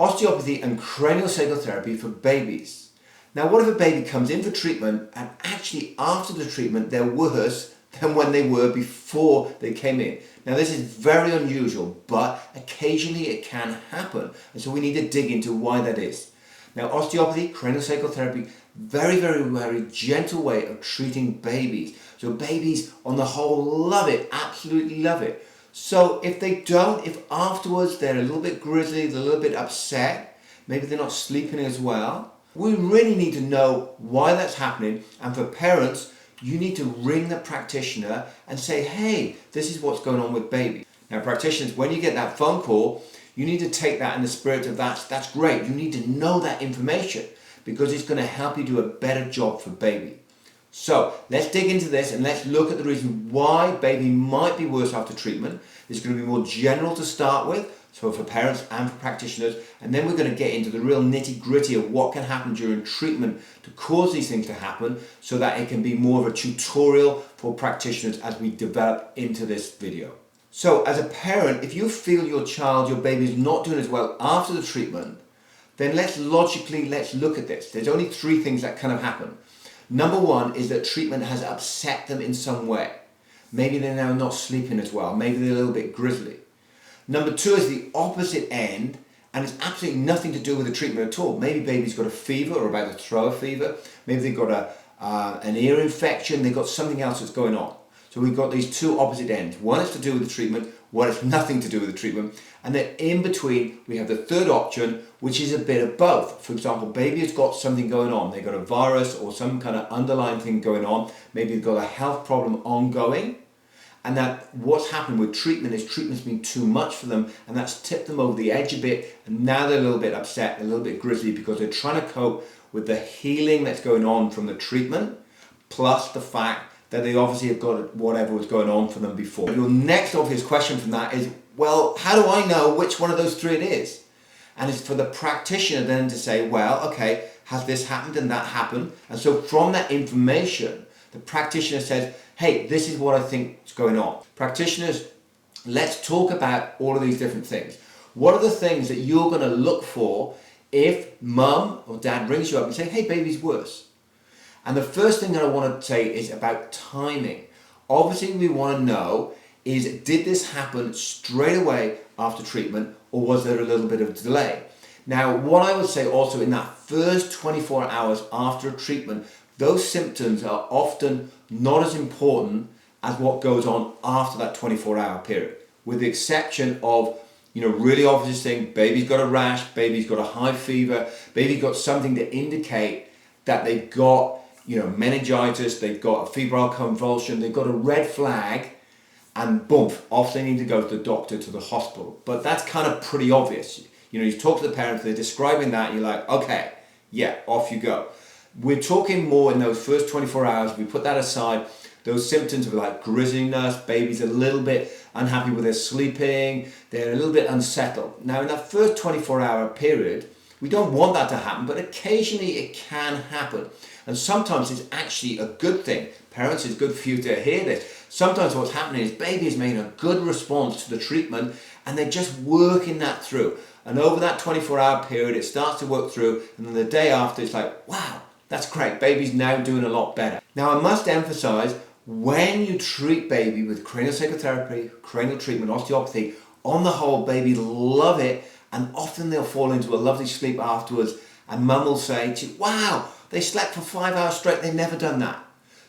Osteopathy and craniosacral therapy for babies. Now, what if a baby comes in for treatment and actually after the treatment they're worse than when they were before they came in? Now, this is very unusual, but occasionally it can happen, and so we need to dig into why that is. Now, osteopathy, craniosacral therapy, very gentle way of treating babies. So babies on the whole love it, absolutely love it. So if they don't, if afterwards they're a little bit grizzly, they're a little bit upset, maybe they're not sleeping as well, we really need to know why that's happening. And for parents, you need to ring the practitioner and say, hey, this is what's going on with baby. Now, practitioners, when you get that phone call, you need to take that in the spirit of that's great. You need to know that information because it's going to help you do a better job for baby. So let's dig into this and let's look at the reason why baby might be worse after treatment. It's going to be more general to start with, so for parents and for practitioners, and then we're going to get into the real nitty-gritty of what can happen during treatment to cause these things to happen so that it can be more of a tutorial for practitioners as we develop into this video. So as a parent, if you feel your baby is not doing as well after the treatment, then let's look at this. There's only three things that kind of happen. Number one is that treatment has upset them in some way. Maybe they're now not sleeping as well. Maybe they're a little bit grizzly. Number two is the opposite end, and it's absolutely nothing to do with the treatment at all. Maybe baby's got a fever or about to throw a fever. Maybe they've got an ear infection. They've got something else that's going on. So we've got these two opposite ends. One is to do with the treatment, one is nothing to do with the treatment. And then in between, we have the third option, which is a bit of both. For example, baby has got something going on. They've got a virus or some kind of underlying thing going on. Maybe they've got a health problem ongoing. And that what's happened with treatment is treatment's been too much for them, and that's tipped them over the edge a bit. And now they're a little bit upset, a little bit grizzly because they're trying to cope with the healing that's going on from the treatment, plus the fact that they obviously have got whatever was going on for them before. Your next obvious question from that is, well, how do I know which one of those three it is? And it's for the practitioner then to say, well, okay, has this happened and that happened? And so from that information, the practitioner says, hey, this is what I think is going on. Practitioners, let's talk about all of these different things. What are the things that you're going to look for if mum or dad rings you up and say, hey, baby's worse? And the first thing that I want to say is about timing. Obviously, we want to know is, did this happen straight away after treatment or was there a little bit of delay? Now, what I would say also in that first 24 hours after a treatment, those symptoms are often not as important as what goes on after that 24-hour period, with the exception of, really obvious thing, baby's got a rash, baby's got a high fever, baby's got something to indicate that they've got meningitis, they've got a febrile convulsion, they've got a red flag, and boom, off they need to go to the doctor, to the hospital. But that's kind of pretty obvious. You talk to the parents, they're describing that, and you're like, okay, yeah, off you go. We're talking more in those first 24 hours, we put that aside, those symptoms of like grizzliness, baby's a little bit unhappy with their sleeping, they're a little bit unsettled. Now in that first 24-hour period, we don't want that to happen, but occasionally it can happen. And sometimes it's actually a good thing. Parents, it's good for you to hear this. Sometimes what's happening is baby is making a good response to the treatment and they're just working that through. And over that 24-hour period, it starts to work through, and then the day after, it's like, wow, that's great. Baby's now doing a lot better. Now, I must emphasize, when you treat baby with craniosacral therapy, cranial treatment, osteopathy, on the whole, baby love it, and often they'll fall into a lovely sleep afterwards, and mum will say to you, wow, they slept for 5 hours straight, they've never done that.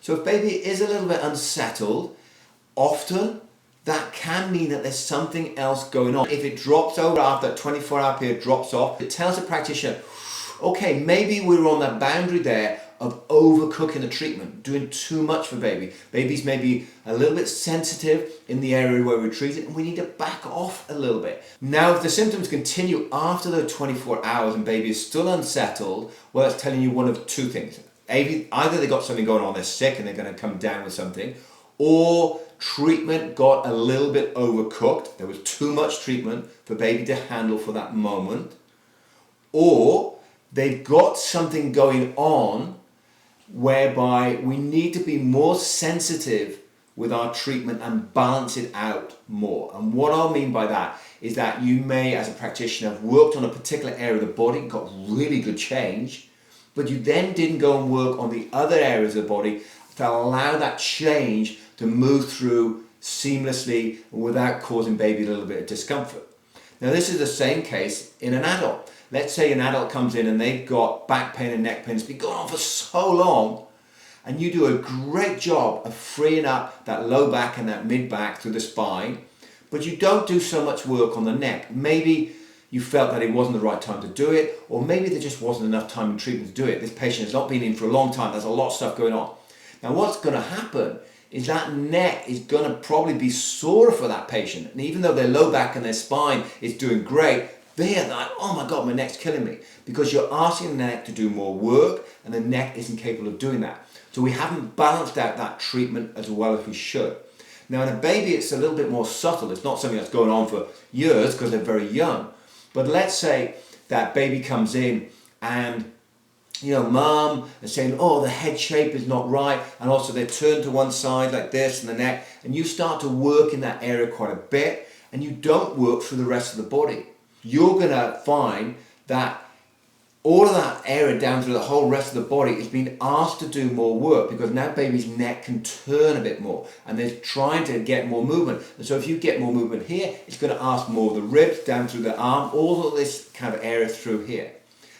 So if baby is a little bit unsettled, often that can mean that there's something else going on. If it drops over after that 24-hour period drops off, it tells the practitioner, okay, maybe we're on that boundary there of overcooking the treatment, doing too much for baby. Baby's maybe a little bit sensitive in the area where we treat it, and we need to back off a little bit. Now, if the symptoms continue after the 24 hours and baby is still unsettled, well, that's telling you one of two things. Either they got something going on, they're sick and they're going to come down with something, or treatment got a little bit overcooked. There was too much treatment for baby to handle for that moment, or they've got something going on whereby we need to be more sensitive with our treatment and balance it out more. And what I'll mean by that is that you may, as a practitioner, have worked on a particular area of the body, got really good change, but you then didn't go and work on the other areas of the body to allow that change to move through seamlessly without causing baby a little bit of discomfort. Now this is the same case in an adult. Let's say an adult comes in and they've got back pain and neck pain. It's been going on for so long, and you do a great job of freeing up that low back and that mid back through the spine, but you don't do so much work on the neck. Maybe you felt that it wasn't the right time to do it, or maybe there just wasn't enough time in treatment to do it. This patient has not been in for a long time. There's a lot of stuff going on. Now what's going to happen is that neck is going to probably be sore for that patient. And even though their low back and their spine is doing great, they're like, oh my God, my neck's killing me. Because you're asking the neck to do more work and the neck isn't capable of doing that. So we haven't balanced out that treatment as well as we should. Now in a baby, it's a little bit more subtle. It's not something that's going on for years because they're very young. But let's say that baby comes in and mom is saying, oh, the head shape is not right, and also they turn to one side like this and the neck, and you start to work in that area quite a bit, and you don't work through the rest of the body. You're going to find that all of that area down through the whole rest of the body is being asked to do more work, because now baby's neck can turn a bit more, and they're trying to get more movement. And so if you get more movement here, it's going to ask more of the ribs down through the arm, all of this kind of area through here.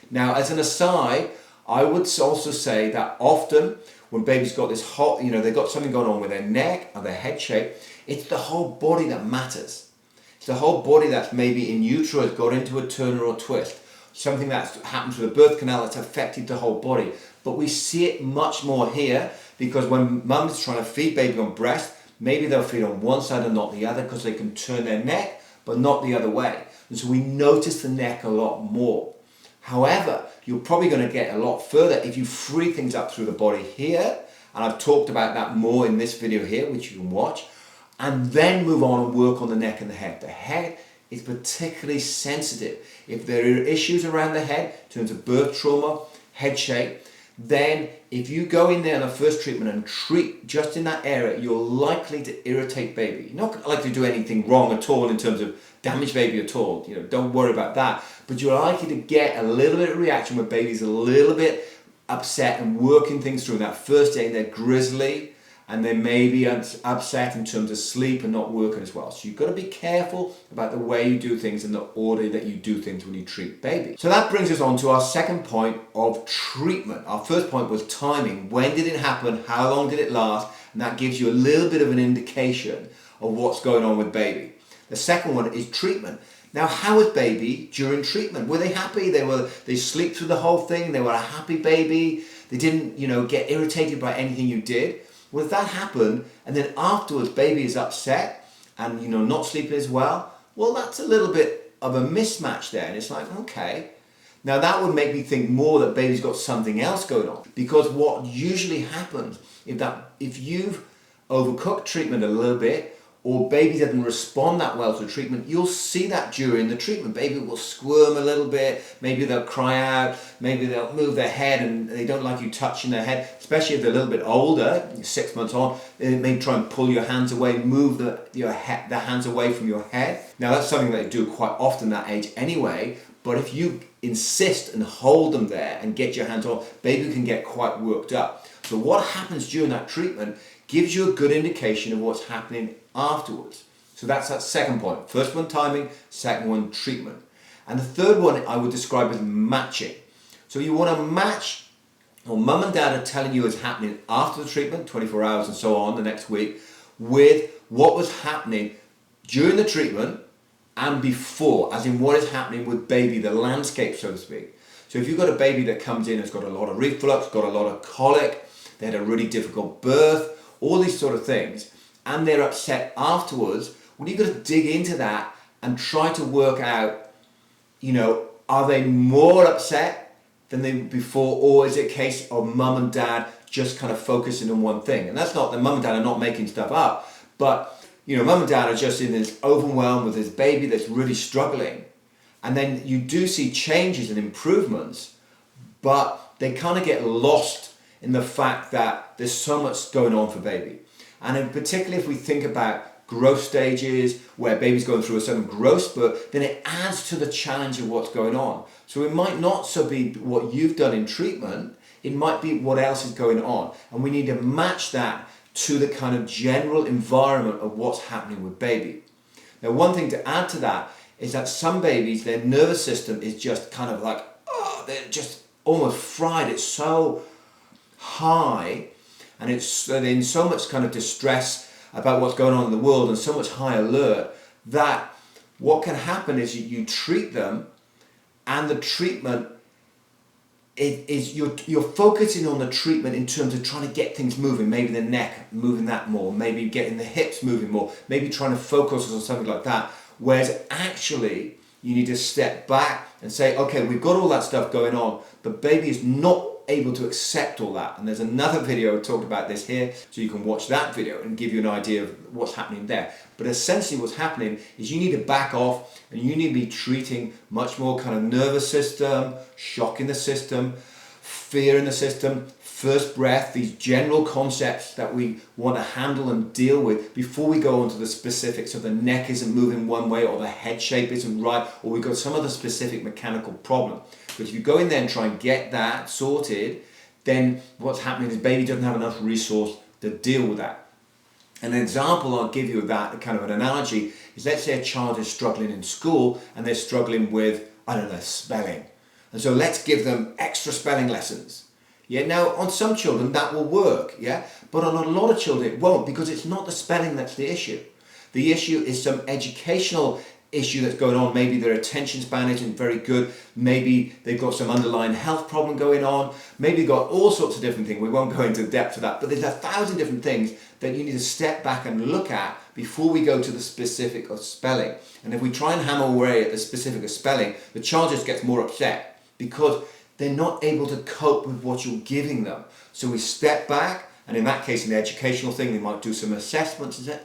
Now, as an aside, I would also say that often when baby's got this hot, they've got something going on with their neck or their head shape, it's the whole body that matters. It's the whole body that's maybe in utero has got into a turn or a twist. Something that's happened to the birth canal that's affected the whole body. But we see it much more here, because when mum is trying to feed baby on breast, maybe they'll feed on one side and not the other, because they can turn their neck, but not the other way. And so we notice the neck a lot more. However, you're probably going to get a lot further if you free things up through the body here, and I've talked about that more in this video here, which you can watch, and then move on and work on the neck and the head. The head is particularly sensitive. If there are issues around the head in terms of birth trauma, head shape, then if you go in there in the first treatment and treat just in that area, you're likely to irritate baby. You're not likely to do anything wrong at all in terms of damage baby at all. Don't worry about that. But you're likely to get a little bit of reaction where baby's a little bit upset and working things through that first day. They're grizzly and they may be upset in terms of sleep and not working as well. So you've got to be careful about the way you do things and the order that you do things when you treat baby. So that brings us on to our second point of treatment. Our first point was timing. When did it happen? How long did it last? And that gives you a little bit of an indication of what's going on with baby. The second one is treatment. Now, how was baby during treatment? Were they happy? They sleep through the whole thing. They were a happy baby. They didn't, get irritated by anything you did. Well, if that happened, and then afterwards baby is upset and not sleeping as well, well, that's a little bit of a mismatch there. And it's like, okay. Now that would make me think more that baby's got something else going on, because what usually happens if you've overcooked treatment a little bit, or baby doesn't respond that well to treatment, you'll see that during the treatment. Baby will squirm a little bit, maybe they'll cry out, maybe they'll move their head and they don't like you touching their head, especially if they're a little bit older, 6 months on, they may try and pull your hands away, move the hands away from your head. Now that's something that they do quite often at that age anyway, but if you insist and hold them there and get your hands on, baby can get quite worked up. So what happens during that treatment gives you a good indication of what's happening afterwards. So that's that second point. First one, timing. Second one, treatment. And the third one I would describe as matching. So you want to match what mum and dad are telling you is happening after the treatment, 24 hours and so on the next week, with what was happening during the treatment and before, as in what is happening with baby, the landscape, so to speak. So if you've got a baby that comes in, has got a lot of reflux, got a lot of colic, they had a really difficult birth, all these sort of things, and they're upset afterwards, well, you've got to dig into that and try to work out, are they more upset than they were before, or is it a case of mum and dad just kind of focusing on one thing? And that's not that mum and dad are not making stuff up, but mum and dad are just in this overwhelm with this baby that's really struggling. And then you do see changes and improvements, but they kind of get lost in the fact that there's so much going on for baby. And in particular, if we think about growth stages where baby's going through a certain growth spurt, then it adds to the challenge of what's going on. So it might not so be what you've done in treatment, it might be what else is going on. And we need to match that to the kind of general environment of what's happening with baby. Now, one thing to add to that is that some babies, their nervous system is just kind of like, oh, they're just almost fried. It's so high and they're in so much kind of distress about what's going on in the world and so much high alert that what can happen is you treat them, and the treatment is you're focusing on the treatment in terms of trying to get things moving, maybe the neck moving that more, maybe getting the hips moving more, maybe trying to focus on something like that. Whereas actually you need to step back and say, okay, we've got all that stuff going on, but baby is not able to accept all that. And there's another video talked about this here, so you can watch that video and give you an idea of what's happening there. But essentially what's happening is you need to back off and you need to be treating much more kind of nervous system, shock in the system, fear in the system, first breath, these general concepts that we want to handle and deal with before we go on to the specifics of the neck isn't moving one way or the head shape isn't right or we've got some other specific mechanical problem. But if you go in there and try and get that sorted, then what's happening is baby doesn't have enough resource to deal with that. An example I'll give you of that, kind of an analogy, is let's say a child is struggling in school and they're struggling with, I don't know, spelling. And so let's give them extra spelling lessons. Yeah, now on some children that will work, yeah, but on a lot of children it won't, because it's not the spelling that's the issue. The issue is some educational issue that's going on. Maybe their attention span isn't very good, maybe they've got some underlying health problem going on, maybe they've got all sorts of different things. We won't go into the depth of that, but there's 1,000 different things that you need to step back and look at before we go to the specific of spelling. And if we try and hammer away at the specific of spelling, the child just gets more upset because they're not able to cope with what you're giving them. So we step back, and in that case, in the educational thing, they might do some assessments and say,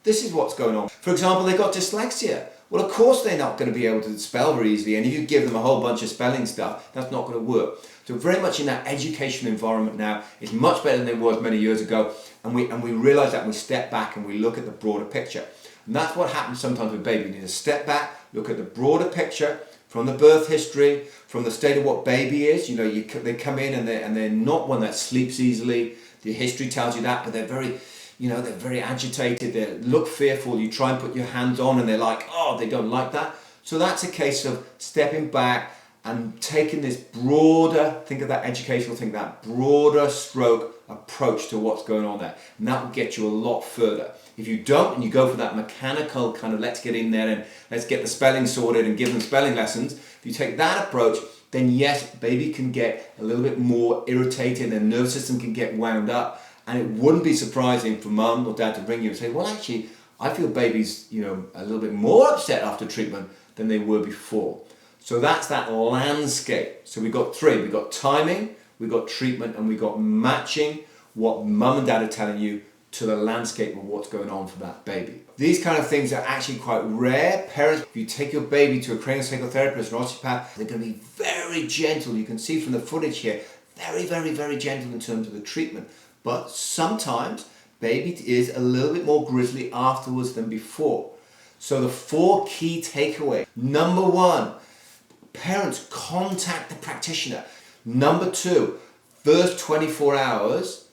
this is what's going on. For example, they've got dyslexia. Well, of course they're not going to be able to spell very easily, and if you give them a whole bunch of spelling stuff, that's not going to work. So very much in that educational environment now, it's much better than it was many years ago, and we realise that, and we step back and we look at the broader picture. And that's what happens sometimes with baby. You need to step back, look at the broader picture, from the birth history, from the state of what baby is. You know, they come in and they're not one that sleeps easily. The history tells you that, but they're very agitated. They look fearful. You try and put your hands on and they're like, they don't like that. So that's a case of stepping back and taking this broader, think of that educational thing, that broader stroke approach to what's going on there. And that will get you a lot further. If you don't, and you go for that mechanical kind of let's get in there and let's get the spelling sorted and give them spelling lessons, if you take that approach, then yes, baby can get a little bit more irritated, their nervous system can get wound up, and it wouldn't be surprising for mum or dad to ring you and say, well, actually, I feel baby's, a little bit more upset after treatment than they were before. So that's that landscape. So we've got three. We've got timing, we've got treatment, and we've got matching what mum and dad are telling you to the landscape of what's going on for that baby. These kind of things are actually quite rare. Parents, if you take your baby to a craniosacral therapist or osteopath, they're going to be very gentle. You can see from the footage here, very, very, very gentle in terms of the treatment. But sometimes baby is a little bit more grizzly afterwards than before. So the 4 key takeaways. Number 1, parents, contact the practitioner. Number 2, first 24 hours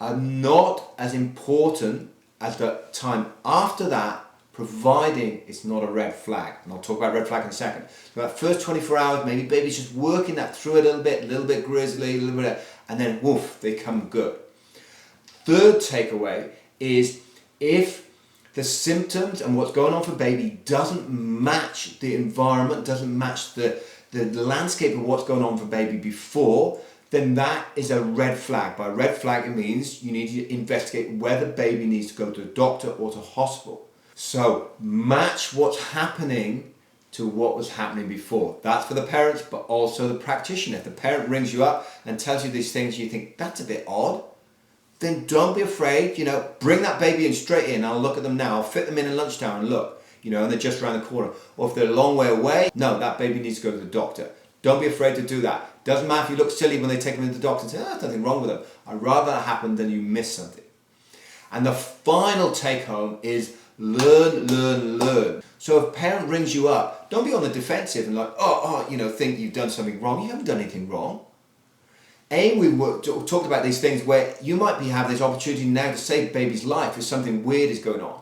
are not as important as the time after that, providing it's not a red flag. And I'll talk about red flag in a second. So that first 24 hours, maybe baby's just working that through a little bit grizzly, a little bit, and then woof, they come good. Third takeaway is if the symptoms and what's going on for baby doesn't match the environment, doesn't match the landscape of what's going on for baby before, then that is a red flag. By red flag, it means you need to investigate whether baby needs to go to a doctor or to hospital. So match what's happening to what was happening before. That's for the parents, but also the practitioner. If the parent rings you up and tells you these things, you think, that's a bit odd, then don't be afraid, bring that baby in straight in. I'll look at them now. I'll fit them in at lunchtime and look, and they're just around the corner. Or if they're a long way away, no, that baby needs to go to the doctor. Don't be afraid to do that. Doesn't matter if you look silly when they take them to the doctor and say, there's nothing wrong with them. I'd rather that happen than you miss something. And the final take home is learn, learn, learn. So if a parent rings you up, don't be on the defensive and think you've done something wrong. You haven't done anything wrong. We talked about these things where you might have this opportunity now to save baby's life if something weird is going on.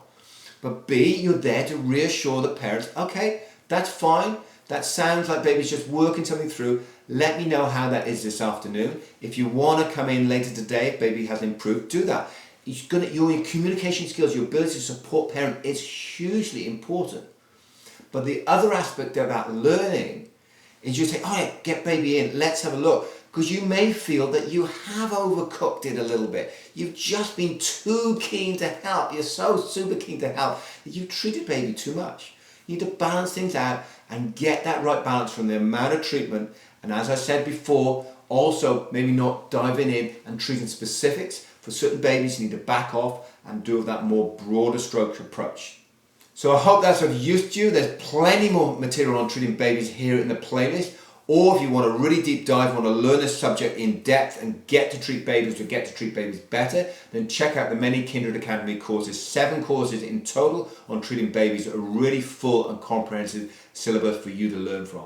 But B, you're there to reassure the parents, okay, that's fine. That sounds like baby's just working something through. Let me know how that is this afternoon. If you want to come in later today, if baby has improved, do that. Your communication skills, your ability to support parent is hugely important. But the other aspect about learning is you say, all right, get baby in, let's have a look. Because you may feel that you have overcooked it a little bit. You've just been too keen to help. You're so super keen to help that you've treated baby too much. You need to balance things out and get that right balance from the amount of treatment. And as I said before, also maybe not diving in and treating specifics. For certain babies, you need to back off and do that more broader stroke approach. So I hope that's of use to you. There's plenty more material on treating babies here in the playlist. Or if you want a really deep dive, want to learn this subject in depth and get to treat babies better, then check out the many Kindred Academy courses, 7 courses in total on treating babies, a really full and comprehensive syllabus for you to learn from.